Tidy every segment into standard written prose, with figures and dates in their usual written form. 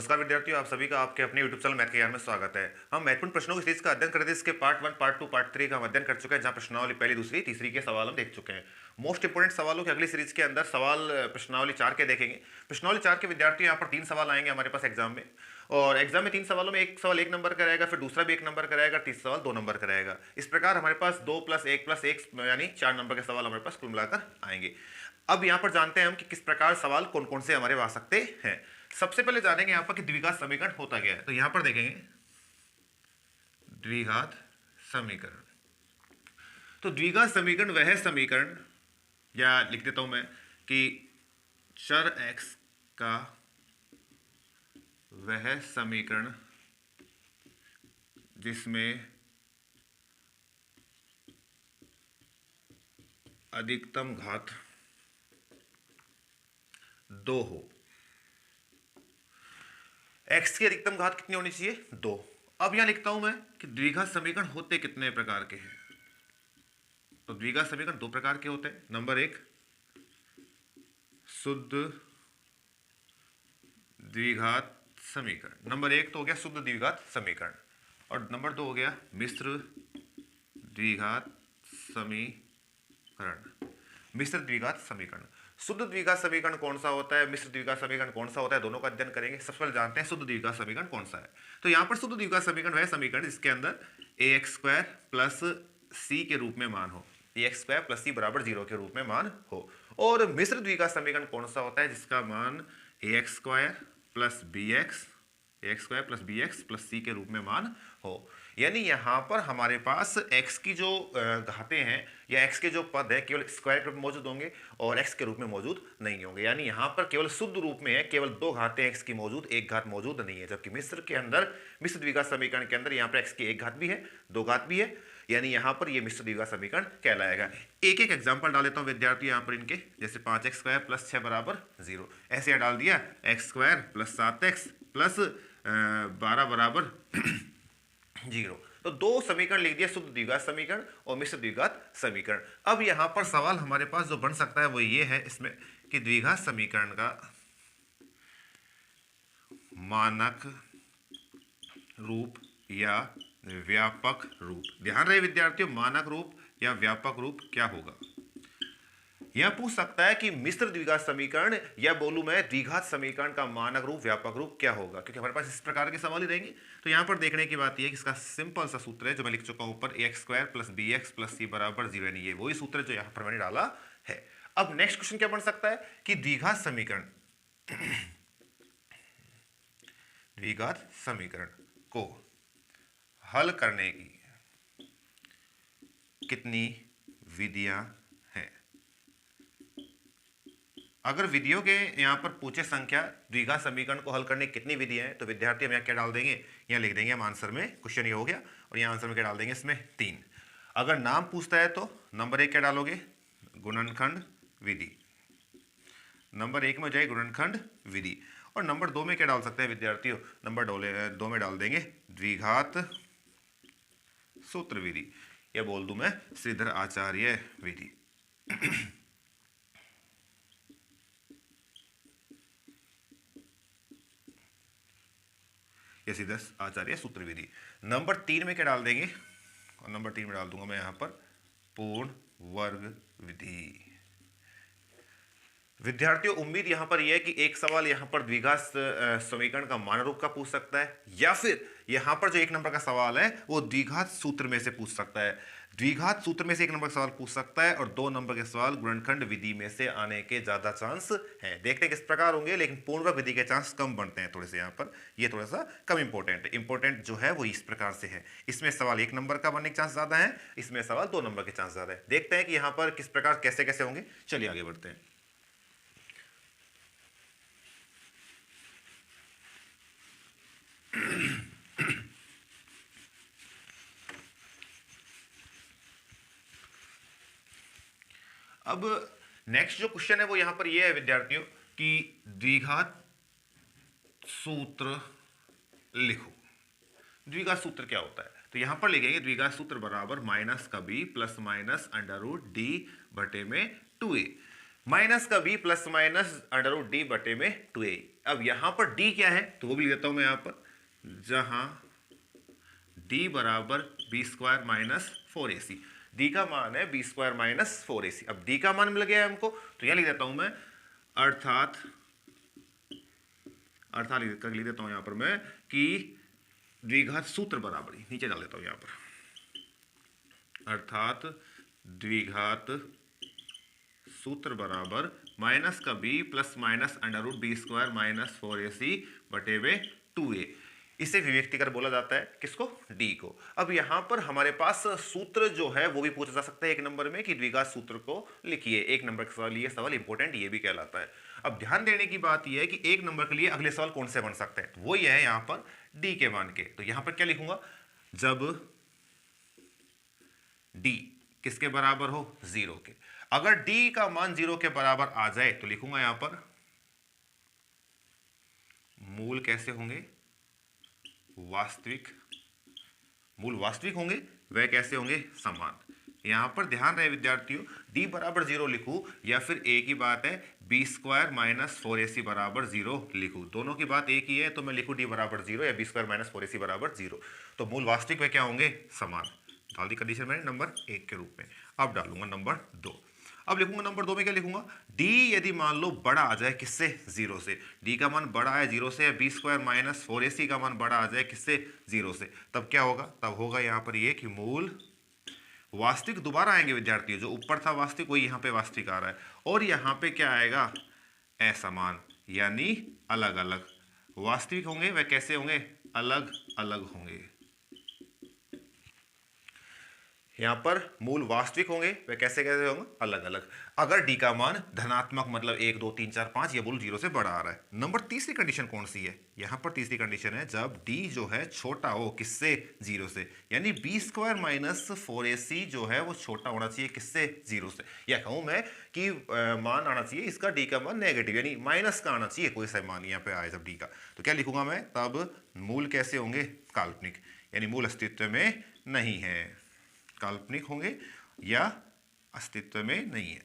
नमस्कार विद्यार्थियों, आप सभी का आपके अपने YouTube चैनल मैथ के ज्ञान में स्वागत है। हम महत्वपूर्ण प्रश्नों की सीरीज का अध्ययन कर रहे थे। इसके पार्ट 1, पार्ट 2, पार्ट 3 का हम अध्ययन कर चुके हैं, जहां प्रश्नावली पहली, दूसरी, तीसरी के सवाल हम देख चुके हैं। मोस्ट इंपोर्टेंट सवालों की अगली सीरीज के अंदर सवाल प्रश्नावली 4 के देखेंगे। प्रश्नावली 4 के विद्यार्थी यहाँ पर 3 सवाल आएंगे हमारे पास एग्जाम में, और एग्जाम में 3 सवालों में एक सवाल 1 नंबर का रहेगा, फिर दूसरा भी 1 नंबर का रहेगा, तीसरा सवाल 2 नंबर का रहेगा। इस प्रकार हमारे पास 2 + 1 + 1 यानी 4 नंबर के सवाल हमारे पास कुल मिलाकर आएंगे। अब यहाँ पर जानते हैं हम कि किस प्रकार सवाल कौन कौन से हमारे आ सकते हैं। सबसे पहले जानेंगे यहाँ पर कि द्विघात समीकरण होता क्या है। तो यहाँ पर देखेंगे द्विघात समीकरण। तो द्विघात समीकरण वह समीकरण, या लिख देता हूं मैं कि चर x का वह समीकरण जिसमें अधिकतम घात 2 हो। x की अधिकतम घात कितनी होनी चाहिए? 2। अब यहां लिखता हूं मैं कि द्विघात समीकरण होते कितने प्रकार के हैं। तो द्विघात समीकरण 2 प्रकार के होते हैं। नंबर 1 शुद्ध द्विघात समीकरण। नंबर 1 तो हो गया शुद्ध द्विघात समीकरण, और नंबर 2 हो गया मिश्र द्विघात समीकरण। मिश्र द्विघात समीकरण। शुद्ध द्विघात समीकरण कौन सा होता है, मिश्र द्विघात समीकरण कौन सा होता है, दोनों का अध्ययन करेंगे। सबसे पहले जानते हैं शुद्ध द्विघात समीकरण कौन सा है। तो यहां पर शुद्ध द्विघात समीकरण वह समीकरण जिसके अंदर ax² + c के रूप में मान हो, ax² + c = 0 के रूप में मान हो। और मिश्र द्विघात समीकरण कौन सा होता है जिसका मान ax² + bx + c के रूप में मान हो। यानी यहां पर हमारे पास x की जो घातें हैं या x के जो पद है केवल स्क्वायर के रूप में मौजूद होंगे और x के रूप में मौजूद नहीं होंगे। यानी यहां पर केवल शुद्ध रूप में है, केवल 2 घातें x की मौजूद, 1 घात मौजूद नहीं है। जबकि मिश्र के अंदर, मिश्र द्विघात समीकरण के अंदर यहां पर x की 1 घात भी है, 2 घात भी है। यानी यहां पर ये मिश्र द्विघात समीकरण कहलाएगा। एक एक एग्जांपल डाल देता हूं विद्यार्थी यहां पर इनके, जैसे 5x² + 6 = 0। ऐसे डाल दिया x² + 7x + 12 = 0। तो 2 समीकरण लिख दिया, शुद्ध द्विघात समीकरण और मिश्र द्विघात समीकरण। अब यहां पर सवाल हमारे पास जो बन सकता है वो ये है इसमें कि द्विघात समीकरण का मानक रूप या व्यापक रूप। ध्यान रहे विद्यार्थियों, मानक रूप या व्यापक रूप क्या होगा। यह पूछ सकता है कि मिश्र द्विघात समीकरण या बोलूं मैं द्विघात समीकरण का मानक रूप, व्यापक रूप क्या होगा, क्योंकि हमारे पास इस प्रकार के सवाल ही रहेंगे। तो यहां पर देखने की बात यह है कि इसका सिंपल सा सूत्र है जो मैं लिख चुका हूं ऊपर, ax² + bx + c = 0। यानी ये वही सूत्र है जो यहां पर मैंने डाला है। अब नेक्स्ट क्वेश्चन क्या बन सकता है कि द्विघात समीकरण द्विघात समीकरण को हल करने की कितनी विधियां हैं। अगर विधियों के यहां पर पूछे संख्या, द्विघात समीकरण को हल करने की कितनी विधियां हैं, तो विद्यार्थी हम यहां क्या डाल देंगे, यहां लिख देंगे हम आंसर में, क्वेश्चन ये हो गया, और यहां आंसर में क्या डाल देंगे, इसमें 3। अगर नाम पूछता है तो नंबर 1 क्या डालोगे, गुणनखंड विधि। नंबर 1 में हो जाए गुणनखंड विधि, और नंबर 2 में क्या डाल सकते हैं विद्यार्थियों, नंबर 2 में डाल देंगे द्विघात सूत्र विधि, या बोल दूं मैं श्रीधर आचार्य विधि। या सीधा आचार्य सूत्र विधि। नंबर 3 में क्या डाल देंगे, और नंबर 3 में डाल दूंगा मैं यहां पर पूर्ण वर्ग विधि। विद्यार्थियों उम्मीद यहां पर यह है कि एक सवाल यहां पर द्विघात समीकरण का मान रूप का पूछ सकता है, या फिर यहां पर जो 1 नंबर का सवाल है वो द्विघात सूत्र में से पूछ सकता है। द्विघात सूत्र में से 1 नंबर का सवाल पूछ सकता है, और 2 नंबर के सवाल गुणनखंड विधि में से आने के ज्यादा चांस हैं। देखते हैं किस प्रकार होंगे, लेकिन पूर्ण विधि के चांस कम बनते हैं थोड़े से। यहां पर ये थोड़ा सा कम इंपॉर्टेंट है। इंपॉर्टेंट जो है वो इस प्रकार से है, इसमें सवाल 1 नंबर का बनने के चांस ज्यादा है, इसमें सवाल 2 नंबर के चांस ज्यादा है। देखते हैं कि यहां पर किस प्रकार कैसे कैसे होंगे। चलिए आगे बढ़ते हैं। अब नेक्स्ट जो क्वेश्चन है वो यहां पर ये है विद्यार्थियों कि द्विघात सूत्र लिखो। द्विघात सूत्र क्या होता है, तो यहां पर लिखेंगे द्विघात सूत्र बराबर -b + -√d/2a। माइनस का b plus minus under root D बटे में 2a। अब यहां पर d क्या है तो वो भी लिख देता हूं मैं यहां पर, जहां d बराबर B square minus 4ac। D का मान है बी स्क्वायर माइनस 4ac। अब d का मान मिल गया है हमको, तो यहां लिख देता हूं मैं अर्थात लिख देता हूं यहां पर मैं कि द्विघात सूत्र बराबर, नीचे डाल देता हूं यहां पर, अर्थात द्विघात सूत्र बराबर माइनस का b plus minus under root B square minus 4ac बटे में 2a। इसे विभक्तिकर बोला जाता है किसको, d को। अब यहां पर हमारे पास सूत्र जो है वो भी पूछा जा सकता है एक नंबर में कि द्विघात सूत्र को लिखिए। एक नंबर के सवाल, ये सवाल इंपॉर्टेंट ये भी कहलाता है। अब ध्यान देने की बात यह है कि एक नंबर के लिए अगले सवाल कौन से बन सकते हैं, वो यह है यहां पर d के मान के। तो यहां पर क्या लिखूंगा, जब d किसके बराबर हो, 0 के। अगर d का मान 0 के बराबर आ जाए तो लिखूंगा यहां पर मूल कैसे होंगे, वास्तविक। मूल वास्तविक होंगे, वह कैसे होंगे, समान। यहां पर ध्यान रहे विद्यार्थियों, d बराबर 0 लिखूं या फिर a की बात है बी स्क्वायर माइनस 4ac बराबर 0 लिखूं, दोनों की बात एक ही है। तो मैं लिखूं d बराबर 0 या बी स्क्वायर माइनस 4ac बराबर 0, तो मूल वास्तविक वे क्या होंगे, समान। डाल दी कंडीशन मैंने नंबर 1 के रूप में। अब डालूंगा नंबर 2। अब लिखूंगा नंबर 2 में क्या लिखूंगा, d यदि मान लो बड़ा आ जाए किससे, 0 से। d का मान बड़ा है 0 से, बी स्क्वायर माइनस 4ac का मान बड़ा आ जाए किससे, 0 से, तब क्या होगा, तब होगा यहां पर ये कि मूल वास्तविक दोबारा आएंगे विद्यार्थियों, जो ऊपर था वास्तविक वही यहां पे वास्तविक आ रहा है, और यहां पे क्या आएगा, असमान, यानी अलग अलग। वास्तविक होंगे वह कैसे होंगे, अलग अलग होंगे। यहां पर मूल वास्तविक होंगे वह कैसे कैसे होंगे, अलग अलग। अगर d का मान धनात्मक मतलब 1 2 3 4 5 ये मूल 0 से बड़ा आ रहा है। नंबर तीसरी कंडीशन कौन सी है, यहां पर तीसरी कंडीशन है जब d जो है छोटा हो किससे, 0 से, यानी बी स्क्वायर माइनस 4ac जो है वो छोटा होना चाहिए किससे, 0 से। या कहूं मैं कि मान आना चाहिए इसका d का मान नेगेटिव यानी माइनस का आना चाहिए, कोई सा मान यहां पर आए जब d का, तो क्या लिखूंगा मैं, तब मूल कैसे होंगे, काल्पनिक, यानी मूल अस्तित्व में नहीं है, काल्पनिक होंगे या अस्तित्व में नहीं है,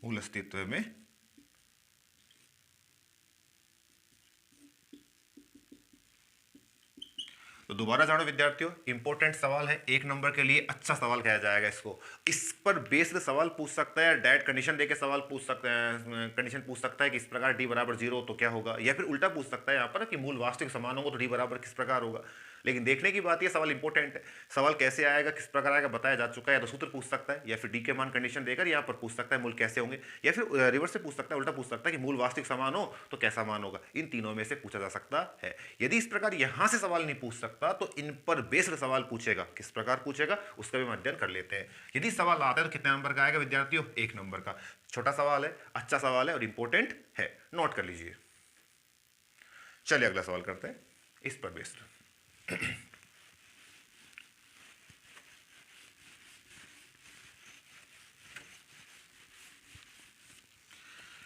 मूल अस्तित्व में। तो दोबारा जानो विद्यार्थियों, इंपॉर्टेंट सवाल है, एक नंबर के लिए अच्छा सवाल कहा जाएगा इसको। इस पर बेस्ड सवाल पूछ सकता है, डायरेक्ट कंडीशन देके सवाल पूछ सकता है, कंडीशन पूछ सकता है कि इस प्रकार d बराबर 0 तो क्या होगा, या फिर उल्टा पूछ सकता है यहाँ पर कि मूल वास्तविक समान होगा तो d बराबर किस प्रकार होगा। लेकिन देखने की बात यह सवाल इंपॉर्टेंट है, सवाल कैसे आएगा किस प्रकार आएगा बताया जा चुका है। या तो सूत्र पूछ सकता है या फिर डी के मान कंडीशन देकर यहाँ पर पूछ सकता है मूल कैसे होंगे, या फिर रिवर्स से पूछ सकता है, उल्टा पूछ सकता है कि मूल वास्तविक समान हो तो कैसा मान होगा। इन तीनों में से पूछा जा सकता है। यदि इस प्रकार यहां से सवाल नहीं पूछ सकता तो इन पर बेस्ड सवाल पूछेगा, किस प्रकार पूछेगा उसका भी अध्ययन कर लेते हैं। यदि सवाल आता है तो कितने नंबर का आएगा विद्यार्थियों, 1 नंबर का। छोटा सवाल है, अच्छा सवाल है और इंपॉर्टेंट है, नोट कर लीजिए। चलिए अगला सवाल करते हैं इस पर बेस्ड।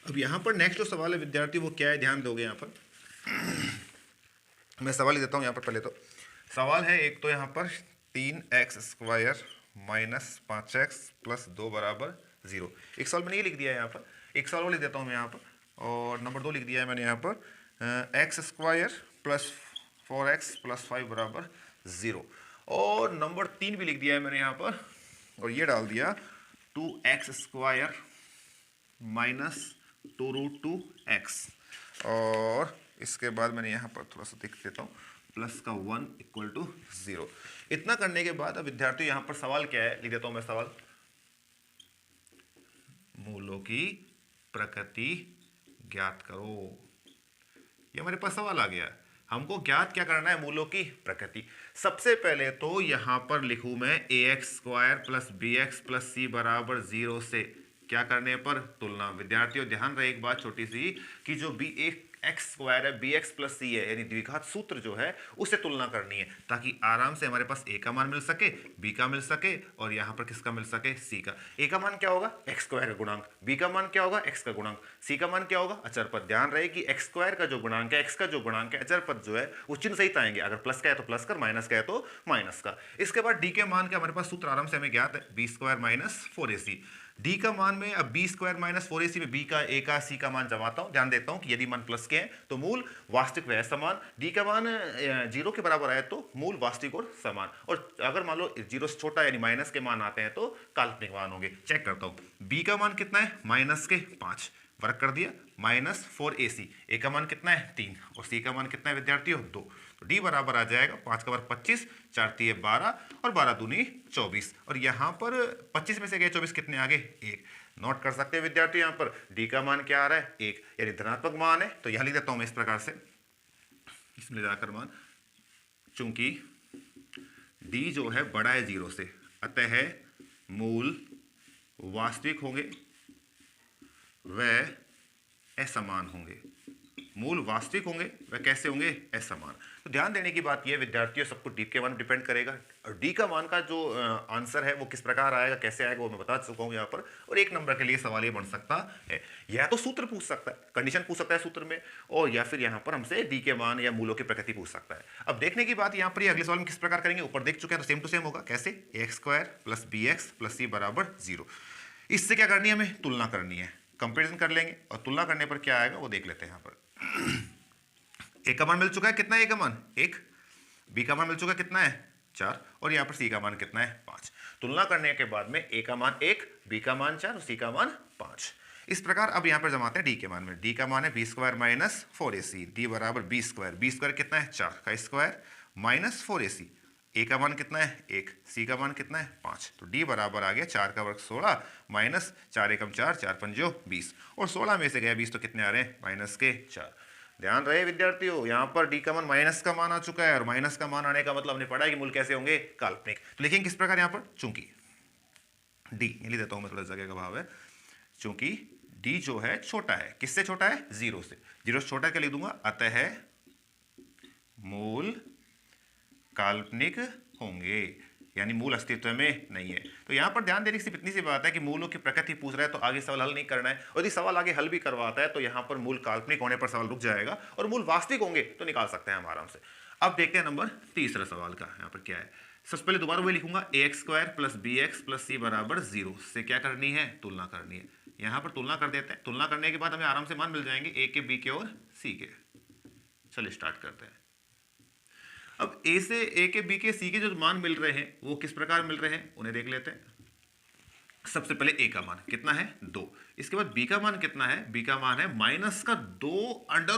अब यहां पर नेक्स्ट जो सवाल है विद्यार्थी वो क्या है, ध्यान दोगे यहां पर। मैं सवाल ही देता हूं यहां पर। पहले तो सवाल है एक तो यहां पर 3x square minus 5x plus 2 बराबर 0। एक सवाल मैंने ये लिख दिया है यहां पर, एक सवाल और लिख देता हूं मैं यहां पर, और नंबर 2 लिख दिया है मैंने यहां पर x square plus 4x plus 5 बराबर 0, और नंबर 3 भी लिख दिया है मैंने यहां पर, और ये डाल दिया 2x square minus 2 root 2x, और इसके बाद मैंने यहाँ पर थोड़ा सा लिख देता हूँ प्लस का 1 इक्वल टू 0। इतना करने के बाद अब विद्यार्थी यहाँ पर सवाल क्या है, लिख देता हूँ मैं सवाल, मूलों की प्रकृति ज्ञात करो। ये हमारे पास सवाल आ गया, हमको ज्ञात क्या करना है, मूलों की प्रकृति। सबसे पहले तो यहाँ पर लिखूँ मैं ax square plus bx plus c बराबर 0 से क्या करने पर तुलना। विद्यार्थियों ध्यान रहे एक बात छोटी सी, कि जो एक्स स्क्वायर है, बी एक्स प्लस सी है, यानी द्विघात सूत्र जो है उससे तुलना करनी है, ताकि आराम से हमारे पास ए का मान मिल सके, बी का मिल सके, और यहाँ पर किसका मिल सके, सी का। ए का मान क्या होगा, एक्स स्क्वायर का गुणांक, बी का मान क्या होगा, एक्स का गुणांक, सी का मान क्या होगा, अचर पद। ध्यान रहे कि एक्स स्क्वायर का जो गुणांक है, एक्स का जो गुणांक है, अचर पद जो है वो चिन्ह सहित आएंगे, अगर प्लस का है तो प्लस का, माइनस का है तो माइनस का। इसके बाद डी के मान का हमारे पास सूत्र आराम से हमें ज्ञात है, B square minus 4ac। D का मान में अब बी स्क्वायर माइनस 4ac में बी का, ए का, सी का मान जमाता हूं। ध्यान देता हूं कि यदि मान प्लस के हैं तो मूल वास्तविक व समान, डी का मान 0 के बराबर आए तो मूल वास्तविक और समान, और अगर मान लो 0 से छोटा यानी माइनस के मान आते हैं तो काल्पनिक मान होंगे। चेक करता हूं, बी का मान कितना है, माइनस के 5, वर्क कर दिया, माइनस 4ac। ए का मान कितना है, 3, और सी का मान कितना है विद्यार्थियों, 2। तो डी बराबर आ जाएगा 5 का वर्ग 25, 4 तिये 12, और 12 दूनी 24, और यहाँ पर 25 में से गए 24 कितने आगे, 1। नोट कर सकते हैं विद्यार्थी, यहाँ पर डी का मान क्या आ रहा है, 1, यानी धनात्मक मान है। तो यहाँ लिख देता हूँ मैं इस प्रकार से, इसमें जाकर मान, चूंकि डी जो है बड़ा है 0 से, अतः मूल वास्तविक होंगे वह असमान होंगे। मूल वास्तविक होंगे वह कैसे होंगे, असमान। तो ध्यान देने की बात यह विद्यार्थियों, सबको डी के मान डिपेंड करेगा, और डी का मान का जो आंसर है वो किस प्रकार आएगा, कैसे आएगा, वो मैं बता चुका हूं यहाँ पर। और 1 नंबर के लिए सवाल ये बन सकता है, या तो सूत्र पूछ सकता है, कंडीशन पूछ सकता है सूत्र में, और या फिर यहाँ पर हमसे डी के मान या मूलों की प्रकृति पूछ सकता है। अब देखने की बात यहाँ पर ये अगले सवाल में किस प्रकार करेंगे, ऊपर देख चुके हैं तो सेम टू सेम होगा। कैसे, x square plus b x plus c बराबर 0। इससे क्या करनी है, हमें तुलना करनी है, कंपेरिजन कर लेंगे, और तुलना करने पर क्या आएगा वो देख लेते हैं। यहाँ पर ए का मान मिल चुका है, कितना है ए का मान, 1, बी का मान मिल चुका है कितना है, 4, और यहाँ पर सी का मान कितना है, 5। तुलना करने के बाद में ए का मान 1, बी का मान 4 और सी का मान 5। इस प्रकार अब यहाँ पर जमाते हैं डी के मान में। डी का मान है B square minus 4ac, D बराबर बी स्क्वायर कितना है, 4 का स्क्वायर माइनस 4ac। ए का मान कितना है, 1, सी का मान कितना है, 5। तो डी बराबर आ गया 4 का वर्ग 16 माइनस 4 एकम 4, 4 पंजो 20, और 16 में से गया 20 तो कितने आ रहे हैं, माइनस के 4। ध्यान रहे विद्यार्थियों, यहाँ पर डी का मान माइनस का मान आ चुका है, और माइनस का मान आने का मतलब हमने पढ़ा है कि मूल कैसे होंगे, काल्पनिक। तो लिखेंगे किस प्रकार यहाँ पर, चूंकि डी, ये लिख देता हूँ मैं, थोड़ा जगह का भाव है, चूंकि डी जो है छोटा है, किससे छोटा है, 0 से। 0 से छोटा क्या लिख दूंगा, अतः मूल काल्पनिक होंगे, यानी मूल अस्तित्व में नहीं है। तो यहां पर ध्यान देने की सिर्फ इतनी सी बात है कि मूलों की प्रकृति पूछ रहा है तो आगे सवाल हल नहीं करना है, और यदि सवाल आगे हल भी करवाता है तो यहां पर मूल काल्पनिक होने पर सवाल रुक जाएगा, और मूल वास्तविक होंगे तो निकाल सकते हैं हम आराम से। अब देखते हैं नंबर तीसरा सवाल का, यहाँ पर क्या है। सबसे पहले दोबारा वही लिखूंगा, a x square plus b x plus c बराबर 0 से क्या करनी है, तुलना करनी है। यहाँ पर तुलना कर देते हैं, तुलना करने के बाद हमें आराम से मान मिल जाएंगे ए के, बी के और सी के। चलिए स्टार्ट करते हैं। अब ए से, ए के, बी के, सी के जो मान मिल रहे हैं वो किस प्रकार मिल रहे हैं उन्हें देख लेते हैं। सबसे पहले ए का मान कितना है, 2। इसके बाद बी का मान कितना है, बी का मान है माइनस का 2 अंडर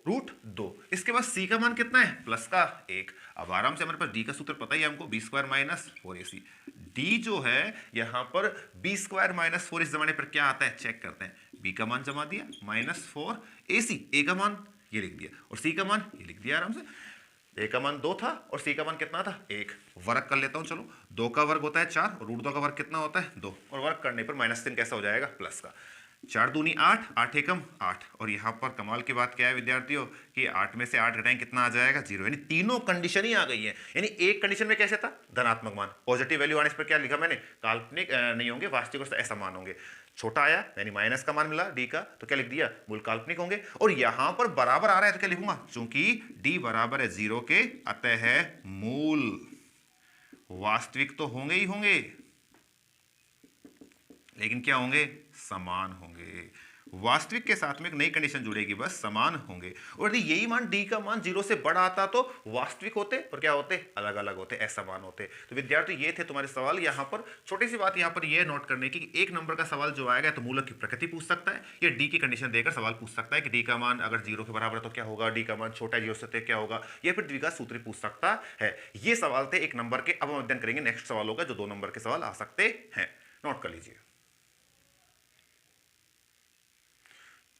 रूट 2। इसके बाद सी का मान कितना है, प्लस का 1। अब आराम से हमारे पास डी का सूत्र पता ही है हमको, B square minus 4ac। D जो है यहां पर बी स्क्वायर माइनस 4 इस जमाने पर क्या आता है, चेक करते हैं। बी का मान जमा दिया माइनस 4ac, ए का मान ये लिख दिया, और सी का मान ये लिख दिया आराम से। ए का मान 2 था और सी का मान कितना था, 1। वर्ग कर लेता हूं, चलो। 2 का वर्ग होता है 4, और रूट 2 का वर्ग कितना होता है, 2, और वर्ग करने पर माइनस 3 कैसा हो जाएगा, प्लस का। 4 दूनी 8, 8 एकम 8, और यहाँ पर कमाल की बात क्या है विद्यार्थियों कि 8 में से 8 घटाएं कितना आ जाएगा, 0। यानी तीनों कंडीशन ही आ गई है। यानी एक कंडीशन में कैसे था, धनात्मक मान, पॉजिटिव वैल्यू आने पर क्या लिखा मैंने, काल्पनिक नहीं होंगे, वास्तविक और असमान होंगे। छोटा आया यानी माइनस का मान मिला डी का, तो क्या लिख दिया, मूल काल्पनिक होंगे। और यहां पर बराबर आ रहा है तो क्या लिखूंगा, चूंकि डी बराबर है 0 के, अतः मूल वास्तविक तो होंगे ही होंगे, लेकिन क्या होंगे, समान होंगे। वास्तविक के साथ में एक नई कंडीशन जुड़ेगी, बस समान होंगे। और यदि यही मान डी का मान 0 से बड़ा आता तो वास्तविक होते और क्या होते, अलग अलग होते, असमान होते। तो विद्यार्थी ये थे तुम्हारे सवाल। यहाँ पर छोटी सी बात यहाँ पर यह नोट करने की कि 1 नंबर का सवाल जो आएगा तो मूलक की प्रकृति पूछ सकता है, या डी की कंडीशन देकर सवाल पूछ सकता है कि डी का मान अगर 0 के बराबर है तो क्या होगा, डी का मान छोटा है 0 से तो क्या होगा, या फिर द्विघात सूत्र पूछ सकता है। ये सवाल थे 1 नंबर के। अब हम अध्ययन करेंगे नेक्स्ट सवालों का जो 2 नंबर के सवाल आ सकते हैं। नोट कर लीजिए।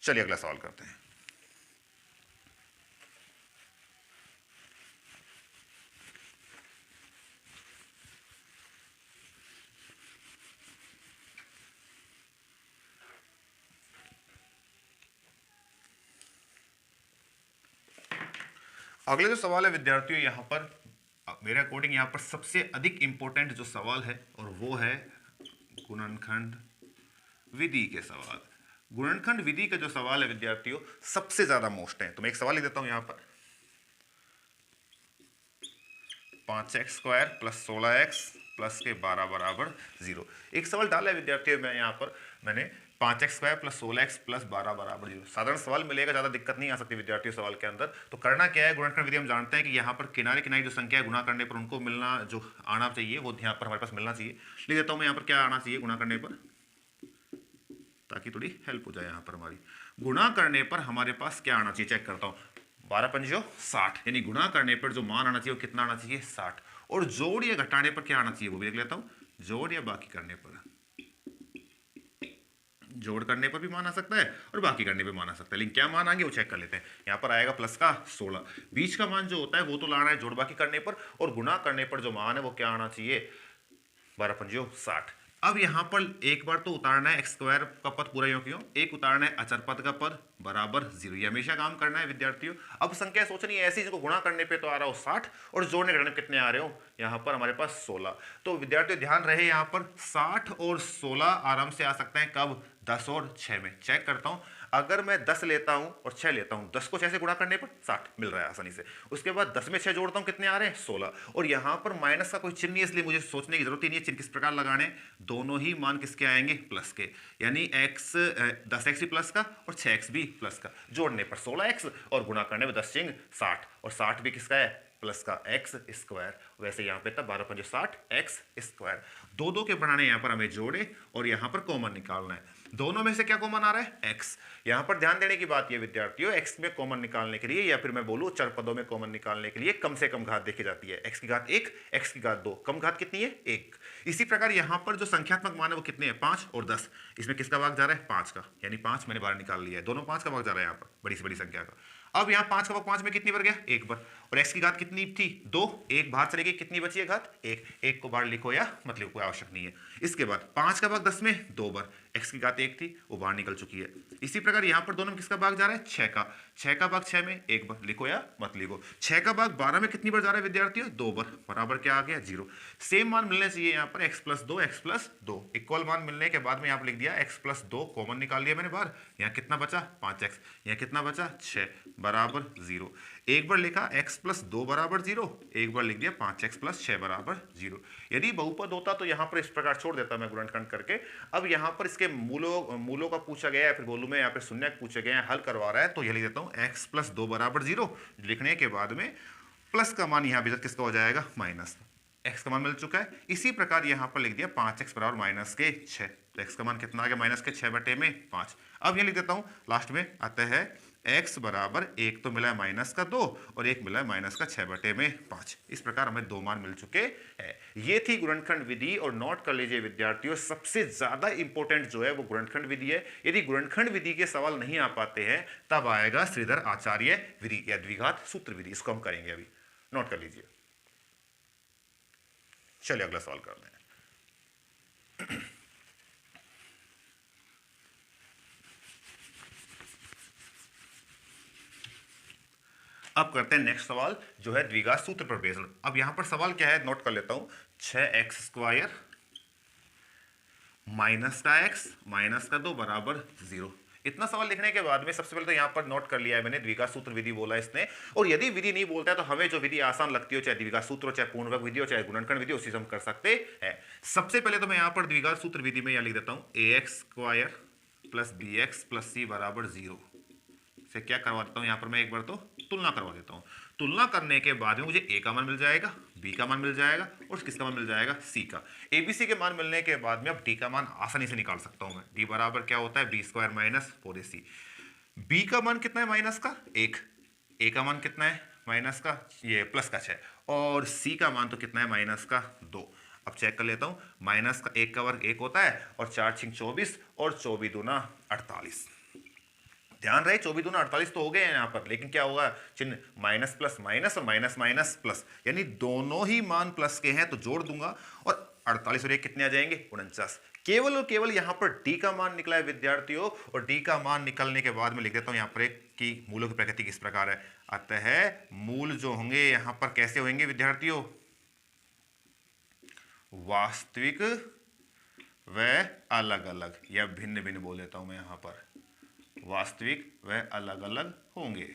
चलिए अगला सवाल करते हैं। अगले जो सवाल है विद्यार्थियों, यहाँ पर मेरे अकॉर्डिंग यहाँ पर सबसे अधिक इंपॉर्टेंट जो सवाल है और वो है गुणनखंड विधि के सवाल। गुणनखंड विधि का जो सवाल है विद्यार्थियों सबसे ज्यादा मोस्ट है। तो मैं एक सवाल लिख देता हूं यहाँ पर, 5x² प्लस 16x प्लस के 12 बराबर 0। एक सवाल डाला है विद्यार्थियों मैं यहाँ पर, मैंने 5x² प्लस 16x प्लस 12 बराबर 0। साधारण सवाल मिलेगा, ज्यादा दिक्कत नहीं आ सकती विद्यार्थियों सवाल के अंदर। तो करना क्या है, गुणनखंड विधि हम जानते हैं कि यहाँ पर किनारे किनारे जो संख्या है गुणा करने पर उनको मिलना जो आना चाहिए वो यहाँ पर हमारे पास मिलना चाहिए। लिख देता हूँ मैं यहाँ पर क्या आना चाहिए गुणा करने पर, ताकि थोड़ी हेल्प हो जाए। यहाँ पर हमारी गुणा करने पर हमारे पास क्या आना चाहिए, चेक करता हूँ। 12 पंजो 60, यानी गुणा करने पर जो मान आना चाहिए वो कितना आना चाहिए 60। और जोड़ या घटाने पर क्या आना चाहिए वो भी देख लेता हूँ। जोड़ या बाकी करने पर, जोड़ करने पर भी मान आ सकता है और बाकी करने पर मान आ सकता है, लेकिन क्या मान आएंगे वो चेक कर लेते हैं। यहाँ पर आएगा प्लस का 16, बीच का मान जो होता है वो तो लाना है जोड़ बाकी करने पर, और गुणा करने पर जो मान है वो क्या आना चाहिए 12 पंजो 60। अब यहां पर एक बार तो उतारना है x² का पद पूरा यूं क्यों, एक उतारना है अचर पद का पद बराबर 0। ये हमेशा काम करना है विद्यार्थियों। अब संख्या सोचनी है ऐसी जिसको गुणा करने पे तो आ रहा हो 60 और जोड़ने घटाने कितने आ रहे हो यहां पर हमारे पास 16। तो विद्यार्थियों ध्यान रहे यहां पर 60 और 16 आराम से आ सकते हैं कब, 10 और 6 में। चेक करता हूं, अगर मैं 10 लेता हूं और 6 लेता हूं, 10 को 6 से गुणा करने पर 60 मिल रहा है आसानी से। उसके बाद 10 में 6 जोड़ता हूं कितने आ रहे हैं 16। और यहां पर माइनस का कोई चिन्ह नहीं है, इसलिए मुझे सोचने की जरूरत ही नहीं है चिन्ह किस प्रकार लगाने, दोनों ही मान किसके आएंगे प्लस के, यानी x 10x भी प्लस का और 6x भी प्लस का। जोड़ने पर 16x और गुणा करने पर 10 चिंग 60, और 60 भी किसका है प्लस का x²। वैसे यहाँ पे था 12 पंजे 60 x²। दो दो के बनाने यहाँ पर हमें जोड़े और यहाँ पर कॉमन निकालना है। दोनों में से क्या कॉमन आ रहा है x। यहाँ पर ध्यान देने की बात ये विद्यार्थियों, x में कॉमन निकालने के लिए या फिर मैं बोलूँ चर पदों में कॉमन निकालने के लिए कम से कम घात देखी जाती है। x की घात 1, x की घात 2, कम घात कितनी है 1। इसी प्रकार यहाँ पर जो संख्यात्मक मान है वो कितने हैं 5 और 10। इसमें किसका भाग जा रहा है 5 का, यानी 5 मैंने बाहर निकाल लिया है, दोनों 5 का भाग जा रहा है यहाँ पर बड़ी से बड़ी संख्या का। अब यहाँ 5 का भाग 5 में कितनी बार गया 1 बार, और x की घात कितनी थी 2, 1 बाहर चले गई, कितनी बची है घात 1, 1 को बाहर लिखो या मत लिखो कोई आवश्यक नहीं है। इसके बाद 5 का भाग 10 में 2 बार, x की घात 1 थी वो बाहर निकल चुकी है। इसी प्रकार यहाँ पर दोनों में किसका भाग जा रहा है 6 का भाग 6 में 1 बार, लिखो या मत लिखो। 6 का भाग 12 में कितनी बार जा रहा है विद्यार्थियों 2 बार, बराबर क्या आ गया 0। सेम मान मिलने चाहिए यहाँ पर x+2 इक्वल मान मिलने के बाद में यहाँ पर लिख दिया x+2 कॉमन निकाल लिया मैंने बाहर। यहाँ कितना बचा 5x, यहाँ कितना बचा 6 बराबर 0। एक बार लिखा x+2 बराबर 0, एक बार लिख दिया 5x + 6 बराबर 0। यदि बहुपद होता तो यहाँ पर इस प्रकार छोड़ देता मैं गुणनखंड करके। अब यहाँ पर इसके मूलों का पूछा गया है, फिर बोलूँ मैं यहाँ पे शून्य पूछे गए हैं, हल करवा रहा है तो ये लिख देता हूँ x+2 बराबर 0। लिखने के बाद में प्लस का मान यहाँ बेशक किसका हो जाएगा माइनस, x का मान मिल चुका है। इसी प्रकार यहाँ पर लिख दिया 5x बराबर -6, तो x का मान कितना आ गया -6/5। अब ये लिख देता हूँ लास्ट में आता है x बराबर 1 तो मिला है -2 और 1 मिला है -6/5। इस प्रकार हमें 2 मान मिल चुके हैं। ये थी गुणनखंड विधि। और नोट कर लीजिए विद्यार्थियों, सबसे ज्यादा इंपॉर्टेंट जो है वो गुणनखंड विधि है। यदि गुणनखंड विधि के सवाल नहीं आ पाते हैं तब आएगा श्रीधर आचार्य विधि या द्विघात सूत्र विधि, इसको हम करेंगे अभी, नोट कर लीजिए। चलिए अगला सवाल करते हैं। अब करते हैं नेक्स्ट सवाल जो है द्विघात सूत्र पर बेस्ड। अब यहां पर सवाल क्या है नोट कर लेता हूं, 6x² माइनस का x माइनस का 2 बराबर 0। इतना सवाल लिखने के बाद में सबसे पहले तो यहां पर नोट कर लिया है मैंने द्विघात सूत्र विधि बोला इसने। और यदि विधि नहीं बोलता है तो हमें जो विधि आसान लगती हो, चाहे द्विघात सूत्र हो, चाहे पूर्णवर्ग विधि हो, चाहे गुणनखंड विधि, उसी से हम कर सकते हैं। सबसे पहले तो मैं यहां पर द्विघात सूत्र विधि में यह लिख देता हूं ax² + bx + c बराबर 0 से क्या करवा देता हूं यहां पर मैं एक बार तो तुलना करवा देता हूं। तुलना करने के बाद में मुझे a का मान मिल जाएगा, b का मान मिल जाएगा और किसका मान मिल जाएगा c का। a b c के मान मिलने के बाद में अब d का मान आसानी से निकाल सकता हूं मैं। d बराबर क्या होता है b² - 4ac। b का मान कितना है माइनस का 1, a का मान कितना है माइनस का ये प्लस का 6 और c का मान तो कितना है माइनस का 2। अब चेक कर लेता हूं, माइनस का 1 का वर्ग 1 होता है और 4 × 24 और 24 दूना 48। ध्यान रहे 24 दूना 48 तो हो गए हैं यहाँ पर, लेकिन क्या होगा चिन्ह माइनस प्लस माइनस और माइनस माइनस प्लस, यानी दोनों ही मान प्लस के हैं तो जोड़ दूंगा और 48 और 1 कितने आ जाएंगे 49। केवल और केवल यहाँ पर d का मान निकला है विद्यार्थियों। और d का मान निकलने के बाद में लिख देता हूँ यहाँ पर एक की मूलों की प्रकृति किस प्रकार है। अतः मूल जो होंगे यहां पर कैसे होंगे विद्यार्थियों, वास्तविक व अलग अलग, या भिन्न भिन्न बोल देता हूं मैं यहां पर, वास्तविक व अलग अलग होंगे।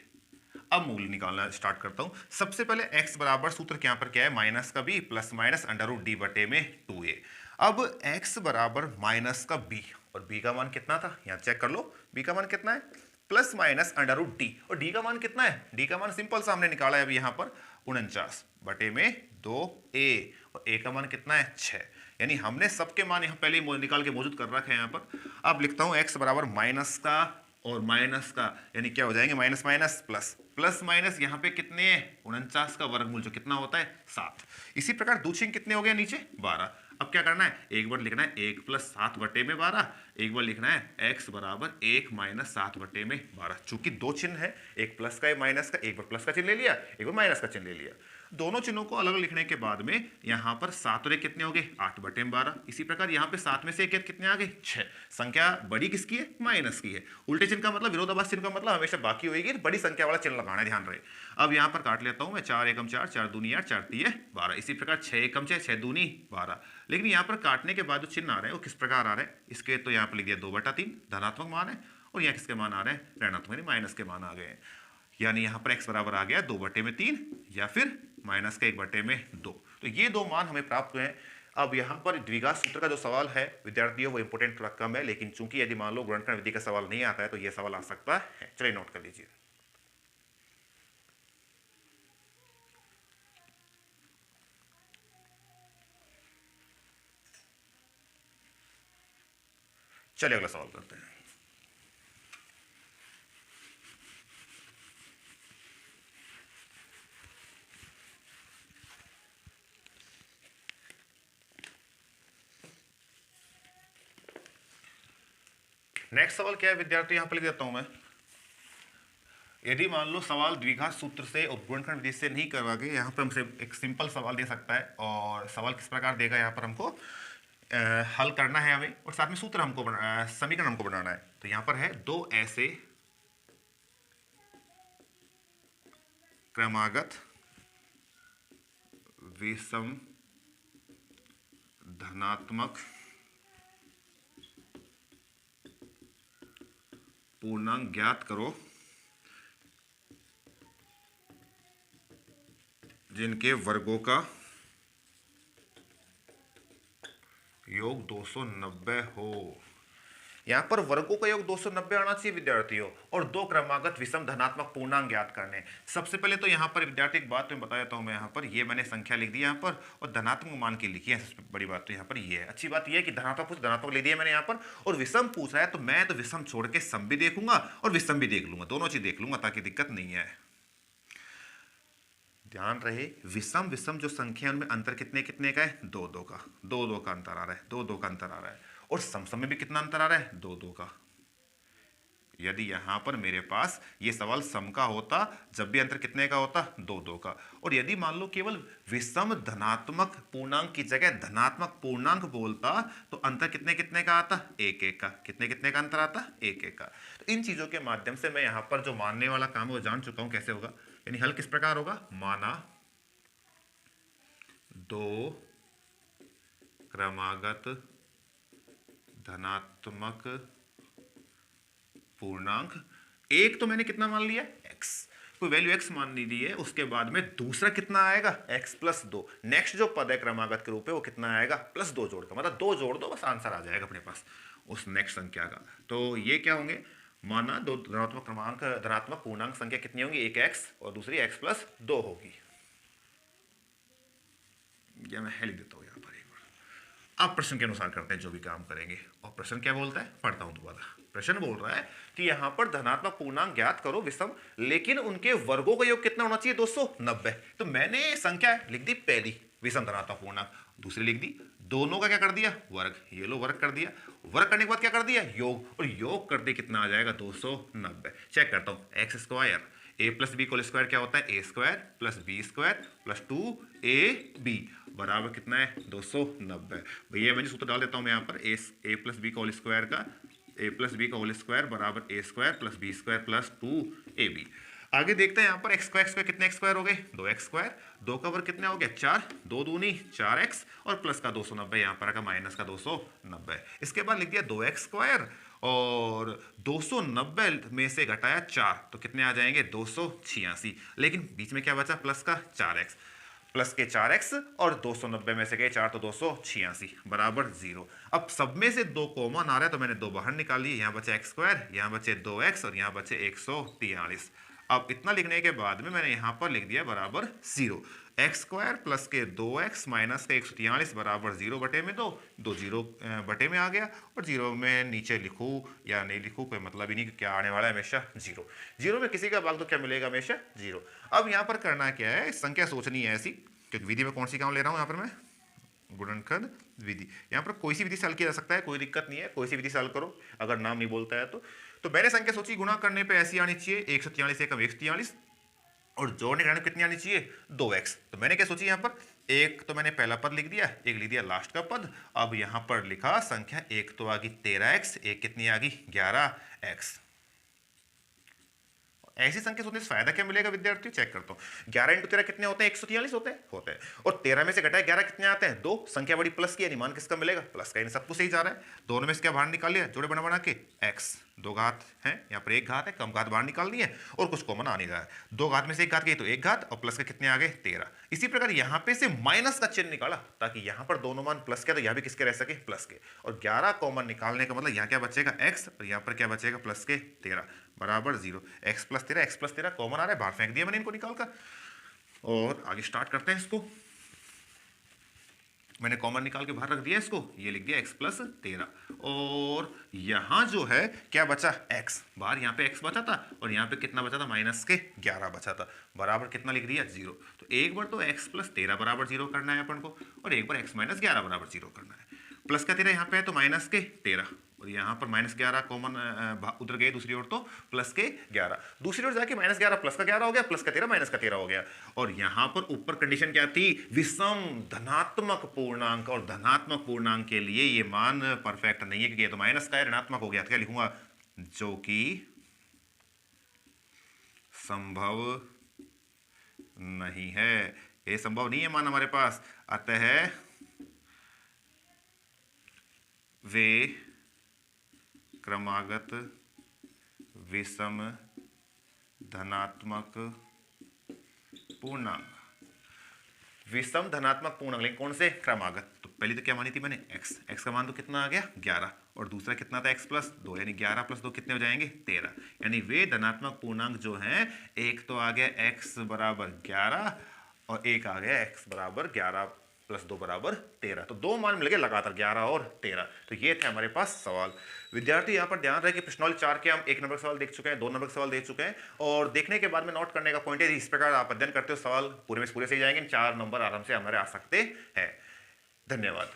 अब मूल निकालना स्टार्ट करता हूं। सबसे पहले x बराबर सूत्र यहां पर क्या है, माइनस का b plus minus under root D बटे में 2a। अब x बराबर माइनस का b, और b का मान कितना था यहां चेक कर लो, b का मान कितना है plus minus under root D, और d का मान कितना है, d का मान सिंपल सा हमने निकाला है अभी यहां पर 49 बटे में 2a, और a का मान कितना है 6, यानी हमने सबके मान यहां पहले ही निकाल के मौजूद कर रखे हैं यहां पर। अब लिखता हूं x बराबर माइनस का और माइनस का, यानी क्या हो जाएंगे minus minus plus, plus minus यहाँ पे कितने हैं 49 का वर्गमूल जो कितना होता है 7। इसी प्रकार दूसरे कितने हो गए नीचे 12। अब क्या करना है, एक बार लिखना है 1 प्लस 7 बटे में 12, एक बार लिखना है x बराबर 1 माइनस 7 बटे में 12। चूंकि दो चिन्ह है, एक प्लस का एक माइनस का, एक बार प्लस का चिन्ह ले लिया एक बार माइनस का चिन्ह ले लिया, दोनों चिन्हों को अलग लिखने के बाद में यहां पर 7 और 1 कितने हो गए 8 बटे में 12। इसी प्रकार यहां पे 7 में से 1 कितने आ गए 6। संख्या बड़ी किसकी है, माइनस की है। उल्टे चिन्ह का मतलब, विरोधाभास चिन्ह का मतलब हमेशा बाकी होगी, बड़ी संख्या वाला चिन्ह लगाना है, ध्यान रहे। अब यहां पर काट लेता हूं मैं, 4 एकम 4, 4 दूनी 8, 4 तीय 12। इसी प्रकार 6 एकम 6, 6 दूनी 12। लेकिन यहां पर काटने के बाद जो चिन्ह आ रहे हैं वो किस प्रकार आ रहे हैं, इसके तो यहां पर लिख दिया 2/3 धनात्मक मान है, और यहाँ किसके मान आ रहे हैं ऋणात्मक यानी माइनस के मान आ गए हैं। यानी यहां पर x बराबर आ गया 2/3 या फिर माइनस का 1/2। तो ये दो मान हमें प्राप्त हुए हैं। अब यहां पर द्विघात सूत्र का जो सवाल है विद्यार्थियों वो इंपोर्टेंट थोड़ा कम है, लेकिन चूंकि यदि मान लो गुणनखंड विधि का सवाल नहीं आता है तो ये सवाल आ सकता है। चलिए नोट कर लीजिए। चलिए अगला सवाल करते हैं। नेक्स्ट सवाल क्या है विद्यार्थी, यहां पर लिख देता हूं मैं। यदि मान लो सवाल द्विघात सूत्र से और गुणनखंड विधि से नहीं करवा के यहाँ पर हमसे एक सिंपल सवाल दे सकता है, और सवाल किस प्रकार देगा यहाँ पर हमको हल करना है हमें, और साथ में सूत्र हमको समीकरण हमको बनाना है। तो यहाँ पर है दो ऐसे क्रमागत विषम धनात्मक पूर्णांक ज्ञात करो जिनके वर्गों का योग 290 हो। यहां पर वर्गों का योग 290 आना चाहिए विद्यार्थियों, और दो क्रमागत विषम धनात्मक पूर्णांक ज्ञात करने। सबसे पहले तो यहां पर विद्यार्थी एक बात मैं बता देता हूं, मैं यहां पर ये मैंने संख्या लिख दी यहां पर, और धनात्मक मान की लिखी है। सबसे बड़ी बात तो यहां पर ये है, अच्छी बात ये है कि धनात्मक लिख दिया मैंने यहां पर, और विषम पूछ रहा है तो मैं तो विषम छोड़ के सम भी देखूंगा और विषम भी देख लूंगा, दोनों चीज देख लूंगा ताकि दिक्कत नहीं है। ध्यान रहे विषम विषम जो संख्या उनमें अंतर कितने कितने का है, 2 का, 2 का अंतर आ रहा है, 2 का अंतर आ रहा है। और सम में भी कितना अंतर आ रहा है, 2 का। यदि यहां पर मेरे पास ये सवाल सम का होता, जब भी अंतर कितने का होता, 2 का। और यदि मान लो केवल विषम धनात्मक पूर्णांक की जगह धनात्मक पूर्णांक बोलता तो अंतर कितने कितने का आता, 1 का। कितने कितने का अंतर आता, 1 का। तो इन चीजों के माध्यम से मैं यहां पर जो मानने वाला काम है वो जान चुका हूं कैसे होगा। यानी हल किस प्रकार होगा, माना दो क्रमागत धनात्मक पूर्णांक, एक तो मैंने कितना मान लिया x, कोई वैल्यू x मान ली है, उसके बाद में दूसरा कितना आएगा x प्लस 2। नेक्स्ट जो पद है क्रमागत के रूप में वो कितना आएगा, प्लस 2 जोड़ का, मतलब 2 जोड़ दो बस आंसर आ जाएगा अपने पास उस नेक्स्ट संख्या का। तो ये क्या होंगे, माना दो धनात्मक पूर्णांक संख्या कितनी होंगी, एक x और दूसरी x प्लस 2 होगी। या मैं लिख देता हूं यहां पर एक बार। अब प्रश्न के अनुसार करते हैं जो भी काम करेंगे। और प्रश्न क्या बोलता है, पढ़ता हूं दोबारा। प्रश्न बोल रहा है कि यहां पर धनात्मक पूर्णांक ज्ञात करो विषम, लेकिन उनके वर्गों का योग कितना होना चाहिए, 290। तो मैंने संख्या लिख दी पहली विषम धनात्मक पूर्णांक, दूसरी लिख दी, दोनों का क्या कर दिया वर्ग, ये लो वर्ग कर दिया, वर्ग करने के बाद क्या कर दिया योग, और योग कर दे कितना आ जाएगा 290। चेक करता हूं, x square a plus b whole square क्या होता है, a square plus b square plus 2ab बराबर कितना है 290। भैया मैं सूत्र डाल देता हूं मैं यहां पर, ए प्लस बी का होल स्क्वायर का, ए प्लस बी का होल स्क्वायर बराबर a square plus b square plus 2ab। आगे देखते हैं यहाँ पर एक्स स्क्वायर कितने एक्स स्क्वायर हो गए 2x², 2 का वर्ग कितने हो गया 4, 2 दूनी 4x और प्लस का 290 यहाँ पर आएगा माइनस का 290। इसके बाद लिख दिया 2x² और 290 में से घटाया 4 तो कितने आ जाएंगे 286। लेकिन बीच में क्या बचा प्लस का 4x, प्लस के 4x और 290 में से गए 4 तो 286 बराबर 0। अब सब में से 2 कॉमन आ रहा है तो मैंने 2 बाहर निकाल लिए, यहाँ बचे x², यहाँ बचे 2x और यहाँ बचे 143। अब इतना लिखने के बाद में मैंने यहाँ पर लिख दिया बराबर 0। x² प्लस के 2x माइनस के 143 बराबर 0 बटे में 2, 2 0 बटे में आ गया और 0 में नीचे लिखूँ या नहीं लिखूँ कोई मतलब ही नहीं, क्या आने वाला है हमेशा 0। 0 में किसी का भाग तो क्या मिलेगा हमेशा 0। अब यहाँ पर करना क्या है, संख्या सोचनी है ऐसी, क्योंकि विधि में कौन सी काम ले रहा हूँ यहाँ पर मैं, गुणनखंड विधि। यहाँ पर कोई सी विधि से हल किया जा सकता है, कोई दिक्कत नहीं है, कोई सी विधि से हल करो अगर नाम नहीं बोलता है तो मैंने संख्या सोची गुणा करने पे ऐसी आनी चाहिए 143 एकम 143 और जोड़ने घटाने कितनी आनी चाहिए 2x। तो मैंने क्या सोची यहाँ पर, एक तो मैंने पहला पद लिख दिया, एक लिख दिया लास्ट का पद। अब यहाँ पर लिखा संख्या एक तो आ गई 13x, एक कितनी आ गई 11x। ऐसी संख्या सोचने से फायदा क्या मिलेगा विद्यार्थियों, चेक करता हूँ। 11 इंटू 13 कितने होते हैं 143 होते हैं और 13 में से घटाए 11 कितने आते हैं 2। संख्या बड़ी प्लस की, मान किसका मिलेगा प्लस का, इन सबको सही जा रहा है। दोनों में से क्या बाहर निकाल लिया, जोड़े बना बना के x, 2 घात है यहाँ पर, 1 घात है, कम घात बाहर निकालनी है और कुछ कॉमन आ नहीं रहा है। 2 घात में से 1 घात गई तो 1 घात और प्लस के कितने आ गए 13। इसी प्रकार यहाँ पे से माइनस का चिन्ह निकाला ताकि यहाँ पर दोनों मान प्लस के तो यहाँ भी किसके रह सके प्लस के, और 11 कॉमन निकालने का मतलब यहाँ क्या बचेगा x और यहाँ पर क्या बचेगा प्लस के 13 बराबर 0। x प्लस 13 कॉमन आ रहा है, बाहर फेंक दिया मैंने इनको निकाल कर। और आगे स्टार्ट करते हैं इसको, मैंने कॉमन निकाल के बाहर रख दिया इसको, ये लिख दिया x प्लस 13 और यहाँ जो है क्या बचा x, बाहर यहाँ पे x बचा था और यहाँ पे कितना बचा था माइनस के 11 बचा था, बराबर कितना लिख दिया 0। तो एक बार तो x प्लस 13 बराबर 0 करना है अपन को और एक बार x माइनस 11 बराबर 0 करना है। प्लस का 13 यहाँ पे है तो माइनस के 13 और यहाँ पर माइनस 11 कॉमन उधर गए दूसरी ओर तो प्लस के 11, दूसरी ओर जाके माइनस 11 प्लस का 11 हो गया, प्लस का 13 माइनस का 13 हो गया। और यहाँ पर ऊपर कंडीशन क्या थी, विषम धनात्मक पूर्णांक, और धनात्मक पूर्णांक के लिए ये मान परफेक्ट नहीं है क्योंकि ये तो माइनस का है, ऋणात्मक हो गया। तो क्या लिखूंगा, जो कि संभव नहीं है, ये संभव नहीं है मान हमारे पास, अतः वे क्रमागत विषम धनात्मक पूर्णांक, विषम धनात्मक पूर्णांक, लेकिन कौन से क्रमागत। तो पहले तो क्या मानी थी मैंने x का मान तो कितना आ गया 11 और दूसरा कितना था x प्लस 2, यानी 11 प्लस 2 कितने हो जाएंगे 13। यानी वे धनात्मक पूर्णांक जो हैं, एक तो आ गया x बराबर 11 और एक आ गया x बराबर 11 प्लस 2 बराबर 13। तो दो मान मिल गए लगातार 11 और 13। तो ये थे हमारे पास सवाल। विद्यार्थी यहाँ पर ध्यान रहे कि प्रश्नावली 4 के हम 1 नंबर सवाल देख चुके हैं, 2 नंबर सवाल देख चुके हैं और देखने के बाद में नोट करने का पॉइंट है इस प्रकार आप अध्ययन करते हो सवाल पूरे में पूरे सही जाएंगे, 4 नंबर आराम से हमारे आ सकते हैं। धन्यवाद।